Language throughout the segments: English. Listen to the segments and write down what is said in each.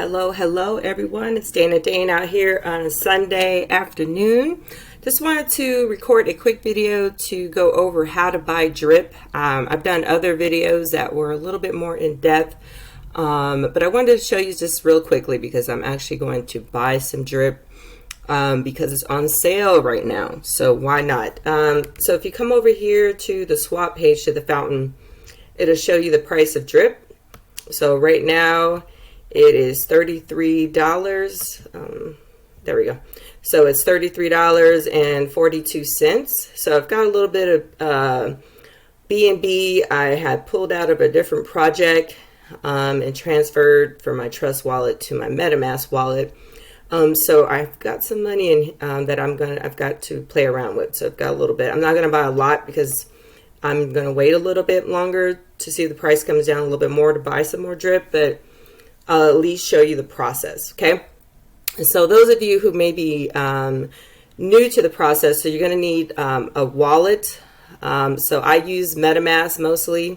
Hello everyone. It's Dana out here on a Sunday afternoon. Just wanted to record a quick video to go over how to buy drip. I've done other videos that were a little bit more in depth, but I wanted to show you just real quickly because I'm actually going to buy some drip because it's on sale right now. So why not? So if you come over here to the swap page to the fountain, it'll show you the price of drip. So right now it is $33. There we go. So it's $33.42. So I've got a little bit of BNB I had pulled out of a different project and transferred from my Trust wallet to my MetaMask wallet. So I've got some money in that I've got to play around with. So I've got a little bit. I'm not going to buy a lot because I'm going to wait a little bit longer to see if the price comes down a little bit more to buy some more drip, but I'll at least show you the process, okay? And so those of you who may be new to the process, so you're going to need a wallet. So I use MetaMask mostly.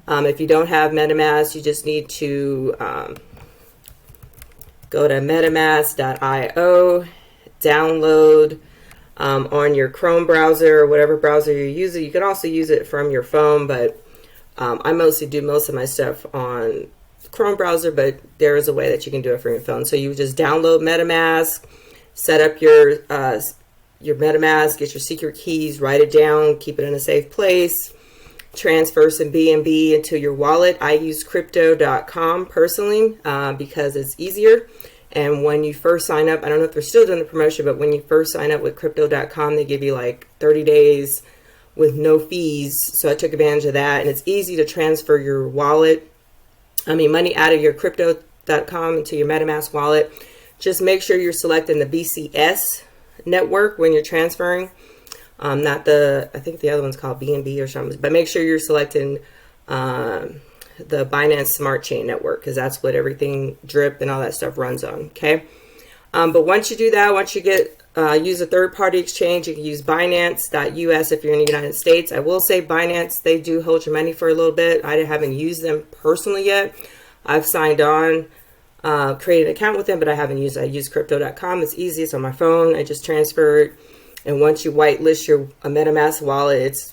If you don't have MetaMask, you just need to go to metamask.io, download on your Chrome browser or whatever browser you're using. You can also use it from your phone, but I mostly do most of my stuff on Chrome browser, but there is a way that you can do it from your phone. So you just download MetaMask, set up your MetaMask, get your secret keys, write it down, keep it in a safe place, transfer some BNB into your wallet. I use crypto.com personally because it's easier. And when you first sign up, I don't know if they're still doing the promotion, but when you first sign up with crypto.com, they give you like 30 days with no fees. So I took advantage of that, and it's easy to transfer your money out of your crypto.com into your MetaMask wallet. Just make sure you're selecting the BCS network when you're transferring. I think the other one's called BNB or something, but make sure you're selecting the Binance Smart Chain network because that's what everything drip and all that stuff runs on, okay? But once you do that, once you use a third-party exchange, you can use Binance.us if you're in the United States. I will say Binance, they do hold your money for a little bit. I haven't used them personally yet. I've signed on, created an account with them, but I haven't used it. I use crypto.com. It's easy. It's on my phone. I just transfer it. And once you whitelist your MetaMask wallet, it's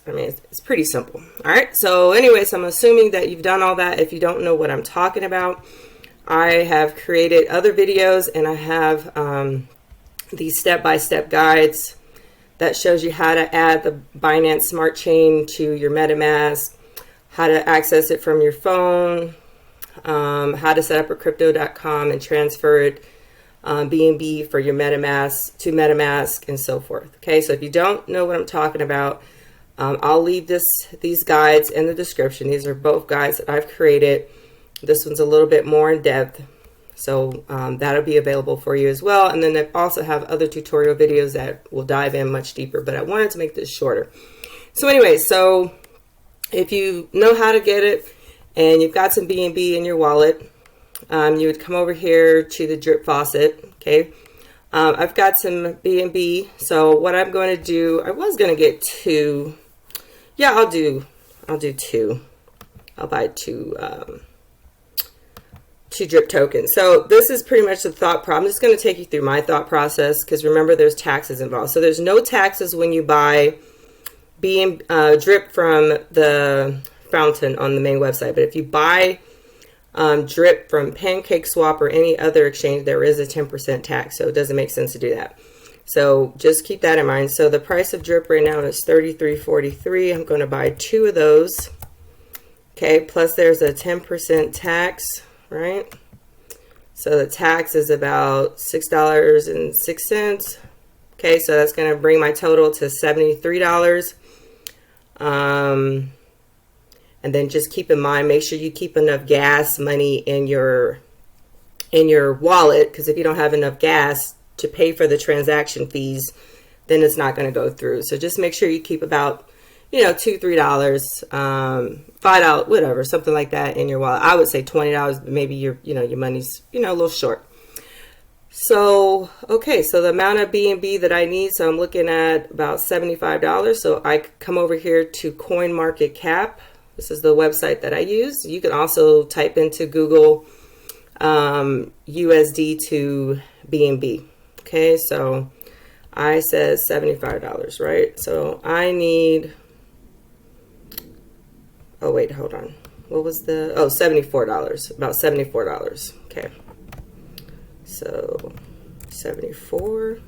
pretty simple. All right. So anyways, I'm assuming that you've done all that. If you don't know what I'm talking about, I have created other videos, and I have these step-by-step guides that shows you how to add the Binance Smart Chain to your MetaMask, how to access it from your phone, how to set up a crypto.com and transfer it BNB for your MetaMask to MetaMask and so forth. Okay, so if you don't know what I'm talking about, I'll leave these guides in the description. These are both guides that I've created. This one's a little bit more in depth, so that'll be available for you as well. And then I also have other tutorial videos that will dive in much deeper, but I wanted to make this shorter. So anyway, so if you know how to get it and you've got some BNB in your wallet, you would come over here to the drip faucet, okay? I've got some BNB, so what I'm going to do, I was going to get two. Yeah, I'll do two. I'll buy two drip tokens. So this is pretty much the thought problem. I'm just going to take you through my thought process because remember there's taxes involved. So there's no taxes when you buy drip from the fountain on the main website. But if you buy drip from PancakeSwap or any other exchange, there is a 10% tax. So it doesn't make sense to do that. So just keep that in mind. So the price of drip right now is $33.43. I'm going to buy two of those. Okay, plus there's a 10% tax. Right? So the tax is about $6.06. Okay, so that's going to bring my total to $73. And then just keep in mind, make sure you keep enough gas money in your wallet, because if you don't have enough gas to pay for the transaction fees, then it's not going to go through. So just make sure you keep about $2, $3, $5, whatever, something like that in your wallet. I would say $20, but maybe your money's, a little short. So, okay, so the amount of BNB that I need, so I'm looking at about $75. So I come over here to CoinMarketCap. This is the website that I use. You can also type into Google USD to BNB. Okay, so I said $75, right? So I need, oh wait, hold on. What was the, oh, $74, about $74. Okay, so 74.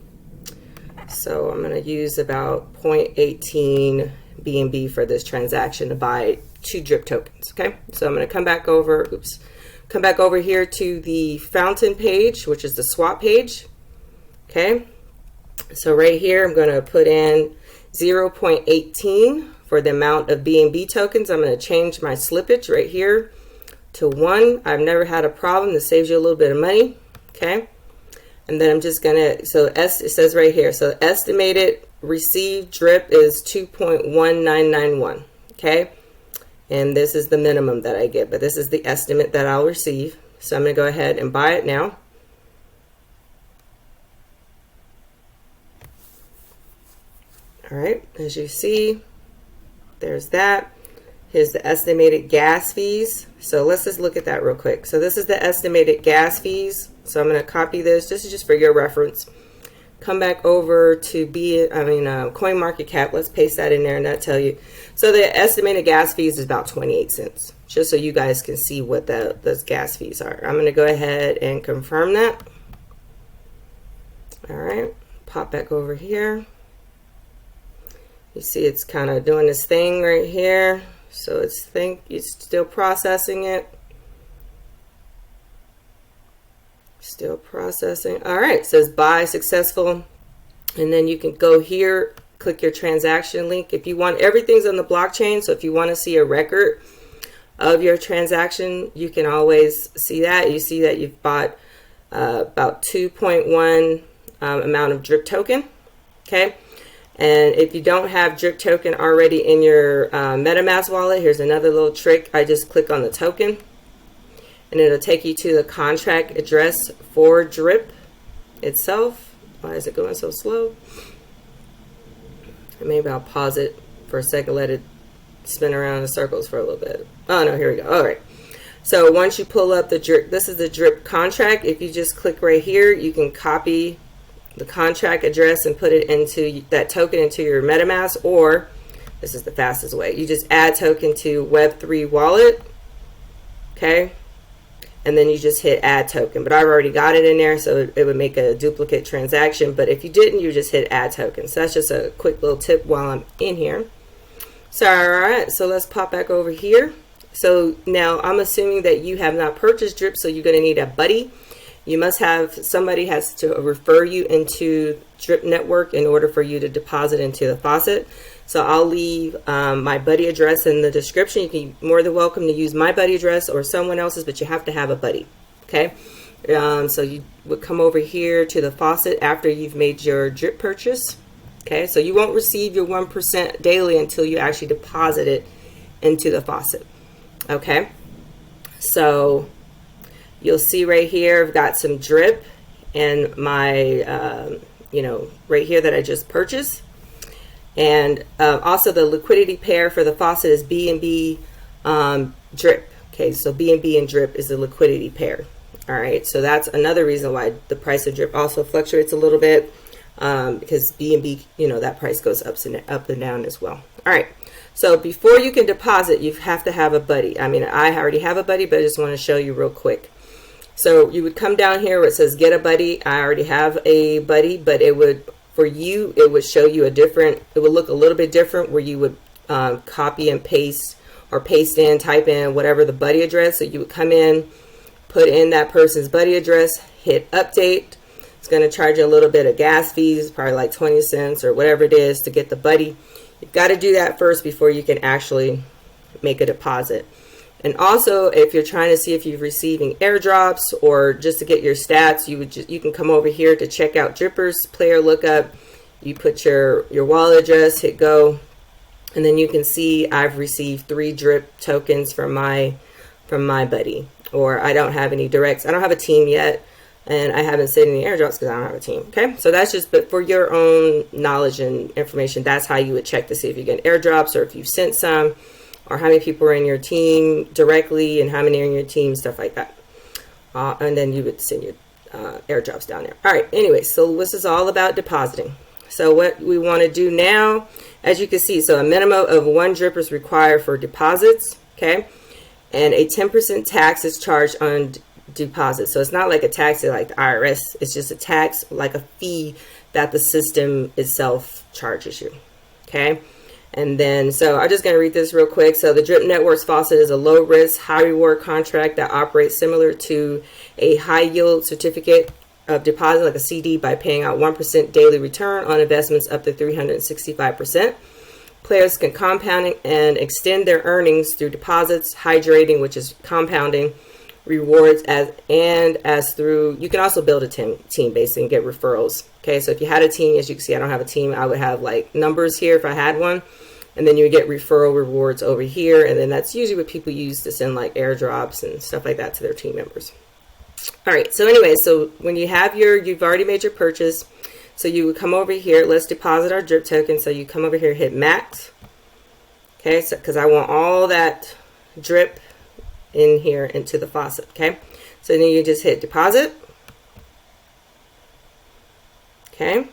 So I'm going to use about 0.18 BNB for this transaction to buy 2 drip tokens. Okay, so I'm going to come back over, come back over here to the fountain page, which is the swap page. Okay, so right here I'm going to put in 0.18 for the amount of BNB tokens. I'm going to change my slippage right here to 1. I've never had a problem. This saves you a little bit of money. Okay, and then I'm just going to, so it says right here, so estimated received drip is 2.1991. Okay, and this is the minimum that I get, but this is the estimate that I'll receive. So I'm going to go ahead and buy it now. All right, as you see, there's that. Here's the estimated gas fees. So let's just look at that real quick. So this is the estimated gas fees. So I'm going to copy this. This is just for your reference. Come back over to CoinMarketCap. Let's paste that in there and that tell you. So the estimated gas fees is about 28 cents. Just so you guys can see what those gas fees are. I'm going to go ahead and confirm that. All right, pop back over here. You see it's kind of doing this thing right here. So it's still processing it. Still processing. All right, it says buy successful. And then you can go here, click your transaction link. If you want, everything's on the blockchain. So if you want to see a record of your transaction, you can always see that. You see that you've bought about 2.1 amount of drip token. Okay. And if you don't have drip token already in your MetaMask wallet, here's another little trick. I just click on the token and it'll take you to the contract address for drip itself. Why is it going so slow? Maybe I'll pause it for a second, let it spin around in circles for a little bit. Oh no, here we go. All right. So once you pull up the drip, this is the drip contract. If you just click right here, you can copy the contract address and put it into that token into your MetaMask, or this is the fastest way. You just add token to Web3 wallet. Okay. And then you just hit add token, but I've already got it in there, so it would make a duplicate transaction. But if you didn't, you just hit add token. So that's just a quick little tip while I'm in here. So, all right, so let's pop back over here. So now I'm assuming that you have not purchased drip, so you're going to need a buddy. You must have, somebody has to refer you into Drip Network in order for you to deposit into the Faucet. So I'll leave my buddy address in the description. You can be more than welcome to use my buddy address or someone else's, but you have to have a buddy. Okay. So you would come over here to the Faucet after you've made your drip purchase. Okay. So you won't receive your 1% daily until you actually deposit it into the Faucet. Okay. So you'll see right here, I've got some drip and my, right here that I just purchased. And also the liquidity pair for the Faucet is BNB drip. Okay, so BNB and drip is the liquidity pair. All right, so that's another reason why the price of drip also fluctuates a little bit because BNB, that price goes up and down as well. All right, so before you can deposit, you have to have a buddy. I mean, I already have a buddy, but I just want to show you real quick. So you would come down here where it says get a buddy. I already have a buddy, but it would, for you, it would show you it would look a little bit different where you would copy and paste or paste in, type in whatever the buddy address. So you would come in, put in that person's buddy address, hit update. It's going to charge you a little bit of gas fees, probably like 20 cents or whatever it is to get the buddy. You've got to do that first before you can actually make a deposit. And also, if you're trying to see if you're receiving airdrops or just to get your stats, you can come over here to check out Drippers player lookup. You put your wallet address, hit go, and then you can see I've received 3 drip tokens from my buddy. Or I don't have any directs. I don't have a team yet, and I haven't sent any airdrops because I don't have a team. Okay, so that's just, but for your own knowledge and information, that's how you would check to see if you get airdrops or if you've sent some, or how many people are in your team directly and how many are in your team, stuff like that. and then you would send your airdrops down there. All right, anyway, so this is all about depositing. So what we want to do now, as you can see, so a minimum of 1 drip is required for deposits, okay? And a 10% tax is charged on deposits. So it's not like a tax like the IRS. It's just a tax, like a fee that the system itself charges you, okay? And then, so I'm just going to read this real quick. So the Drip Network's Faucet is a low-risk, high-reward contract that operates similar to a high-yield certificate of deposit, like a CD, by paying out 1% daily return on investments up to 365%. Players can compound and extend their earnings through deposits, hydrating, which is compounding, rewards, as through, you can also build a team basically and get referrals. Okay, so if you had a team, as you can see, I don't have a team. I would have like numbers here if I had one, and then you would get referral rewards over here, and then that's usually what people use to send like airdrops and stuff like that to their team members. All right, so anyway, so when you have you've already made your purchase, so you would come over here. Let's deposit our drip token. So you come over here, hit max. Okay, so because I want all that drip in here into the faucet. Okay, so then you just hit deposit. Okay,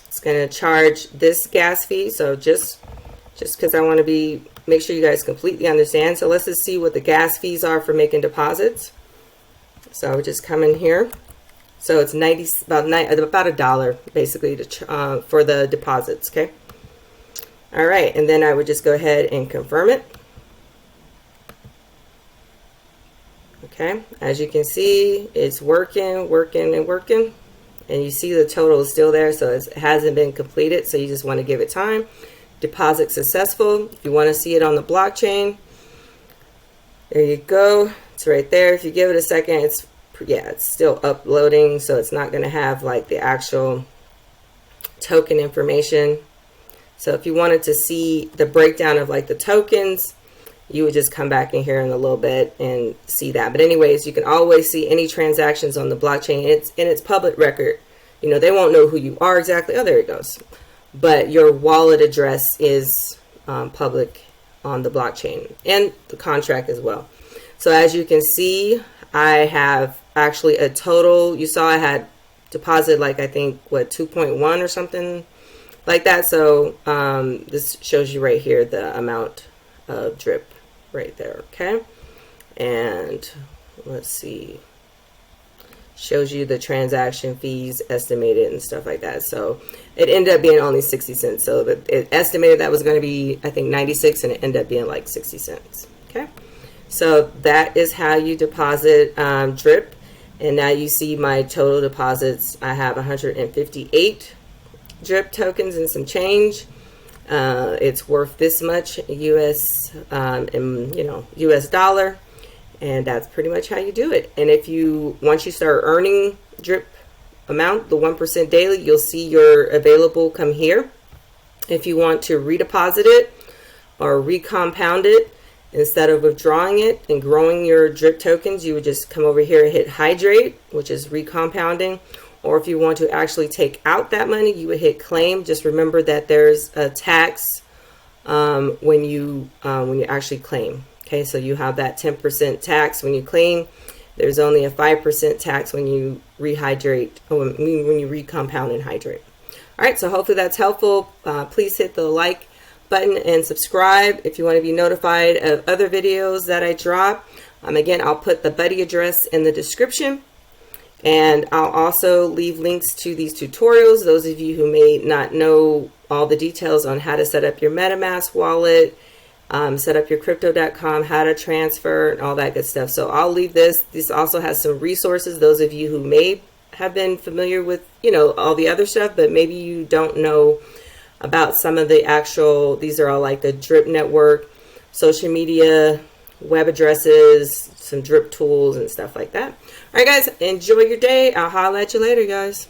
it's going to charge this gas fee. So just because I want to make sure you guys completely understand. So let's just see what the gas fees are for making deposits. So just come in here. So it's about $1 basically for the deposits. Okay. All right, and then I would just go ahead and confirm it. Okay, as you can see, it's working, and you see the total is still there, so it hasn't been completed. So you just want to give it time. Deposit successful. If you want to see it on the blockchain, there you go. It's right there. If you give it a second, it's still uploading, so it's not going to have like the actual token information. So if you wanted to see the breakdown of like the tokens, you would just come back in here in a little bit and see that. But anyways, you can always see any transactions on the blockchain. It's public record. You know, they won't know who you are exactly. Oh, there it goes. But your wallet address is public on the blockchain and the contract as well. So as you can see, I have actually a total, you saw I had deposited like, I think, what, 2.1 or something like that. So this shows you right here the amount of drip right there. Okay, and let's see, shows you the transaction fees estimated and stuff like that. So it ended up being only 60 cents. So it estimated that was going to be, I think, 96, and it ended up being like 60 cents. Okay, so that is how you deposit drip. And now you see my total deposits. I have 158 drip tokens and some change. It's worth this much US US dollar, and that's pretty much how you do it. And once you start earning drip amount, the 1% daily, you'll see your available come here. If you want to redeposit it or recompound it, instead of withdrawing it and growing your drip tokens, you would just come over here and hit hydrate, which is recompounding. Or if you want to actually take out that money, you would hit claim. Just remember that there's a tax when you actually claim. Okay, so you have that 10% tax when you claim. There's only a 5% tax when you rehydrate, or when you recompound and hydrate. All right, so hopefully that's helpful. Please hit the like button and subscribe if you want to be notified of other videos that I drop. Again, I'll put the buddy address in the description. And I'll also leave links to these tutorials. Those of you who may not know all the details on how to set up your MetaMask wallet, set up your crypto.com, how to transfer, and all that good stuff. So I'll leave this. This also has some resources. Those of you who may have been familiar with, all the other stuff, but maybe you don't know about some of the actual, these are all like the Drip Network, social media, web addresses, some drip tools and stuff like that. All right, guys, enjoy your day. I'll holler at you later, guys.